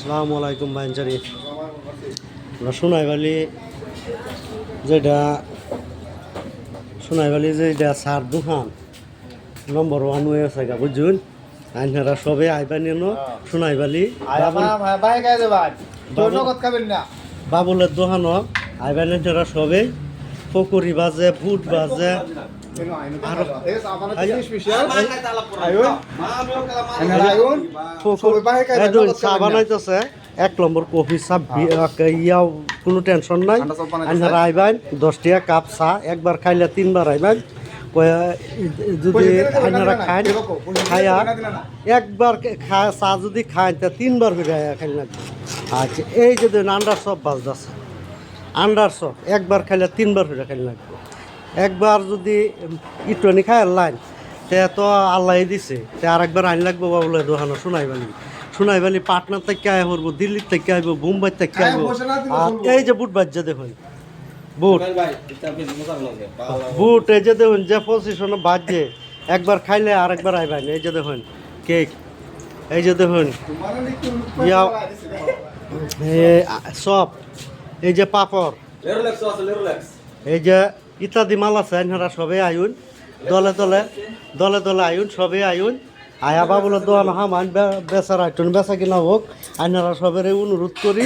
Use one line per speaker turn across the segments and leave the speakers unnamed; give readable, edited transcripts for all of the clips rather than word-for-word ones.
আসসালামু আলাইকুম বাইনচারি আমরা সোনাইবালি যেটা সার দোকান নম্বর 1 হয়ে আছে গা বুঝুন আইনারা সবে আইবা নিন সোনাইবালি বাবুলের দোকান আইবা নিনারা সবে পকরি বাজে বুট বাজে চা বানাইতেছে 1 নম্বর কফি চা ইয়াও কোনো টেনশন নাই আপনারা আইবেন 10 টাকা কাপ চা একবার খাইলে 3 বার আইবেন যদি আপনারা খান খাইয়া একবার চা যদি খান তা 3 বার করে খাইলে আচ্ছা এই যে আন্ডার সব বাজতেছে আন্ডার সব একবার খাইলে 3 বার করে খাইলে লাগবে একবার যদি ইটনি খায় লাইন তে তো আল্লাহ দিছে তে আরেকবার আইন লাগবো বাবুলে দোকানো সোনাইবালি পাটনার থেকে আয় করবো দিল্লির থেকে আইব মুম্বাই থেকে আইব আর এই যে বুট বাজ্যা দেখুন বুট এই যে দেখুন যে পজিশনে বাজছে একবার খাইলে আরেকবার আইবেন এই যে দেখুন কেক এই যে দেখুন সব এই যে পাপড় এই যে ইত্যাদি মাল আছে আপনারা সবে আইন দলে দলে আইন সবে আইন আয়া বাবুলের দোকান হামান বেচার আইটন বেচা কিনা হোক আপনারা সবের অনুরোধ করি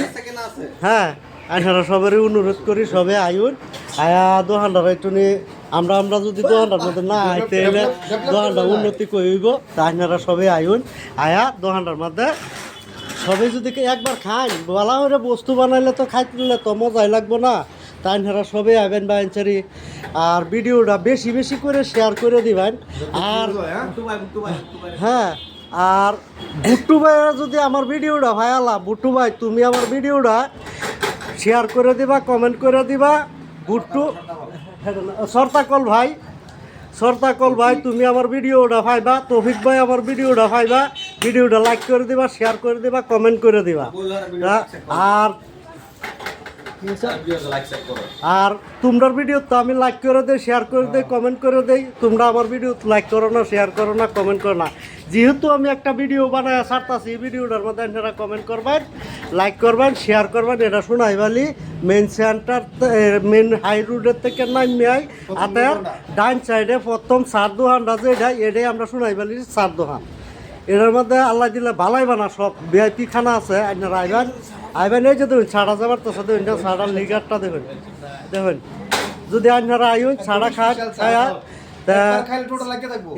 হ্যাঁ আপনারা সবের অনুরোধ করি সবে আইন আয়া দোকানদার আইটনি আমরা যদি দোকানদার মধ্যে না আইতে এলে দোকানদার উন্নতি করব তা আপনারা সবে আইন আয়া দোকানদার মধ্যে সবে যদি একবার খান বলা হলে বস্তু বানাইলে তো খাইতে তো মজাই লাগবো না তাই আপনারা সবে আইবেন বাইনচারি আর ভিডিওটা বেশি বেশি করে শেয়ার করে দিবেন আর হ্যাঁ আর বুট্টু ভাইরা যদি আমার ভিডিওটা ভাইয়ালা বুট্টু ভাই তুমি আমার ভিডিওটা শেয়ার করে দিবা কমেন্ট করে দিবা বুট্টু সরতাকল ভাই তুমি আমার ভিডিওটা পাইবা তৌফিক ভাই আমার ভিডিওটা পাইবা ভিডিওটা লাইক করে দিবা শেয়ার করে দিবা কমেন্ট করে দিবা আর তোমরার ভিডিও তো আমি লাইক করে দেই শেয়ার করে দেই কমেন্ট করে দেই তোমরা আমার ভিডিও লাইক করো না শেয়ার করো না কমেন্ট করো না যেহেতু আমি একটা ভিডিও বানায় ছাড়তাছি ভিডিওটার মধ্যে আপনারা কমেন্ট করবেন লাইক করবেন শেয়ার করবেন এটা সোনাইবালি মেন সেন্টার মেন হাই রোডের থেকে নামে আই আতের ডাইন সাইডে প্রথম সার দোকানটা যেটা এটাই আমরা সোনাইবালির সার দোকান এটার মধ্যে আল্লাহ দিলে ভালাই বানা সব ভিআইপি খানা আছে আপনারা আইবেন এই যে দেখুন ছাড়া যাবার তো দেখুন ছাড়ার লিগারটা দেখুন যদি আপনারা আইন ছাড়া খান খায়া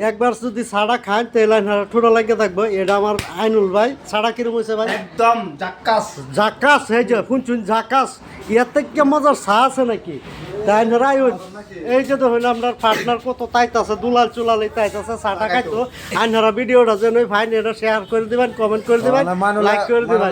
একবার যদি ছাড়া খান তাহলে আপনারা ঠোঁটা লাগিয়ে থাকবো এটা আমার আইনুল ভাই ছাড়া কিরম হয়েছে ভাই
একদম
জাকাস এই যে শুনছুন জাকাস ইয়ার থেকে মজার চা আছে নাকি তাই আপনারা আইন এই যে দেখুন আপনার পার্টনার কত তাইতাছে দুলাল চুলাল তাইতাছে চাটা খাইতো আপনারা ভিডিওটা যেন ফাইন এটা শেয়ার করে দিবেন কমেন্ট করে দিবেন লাইক করে দিবেন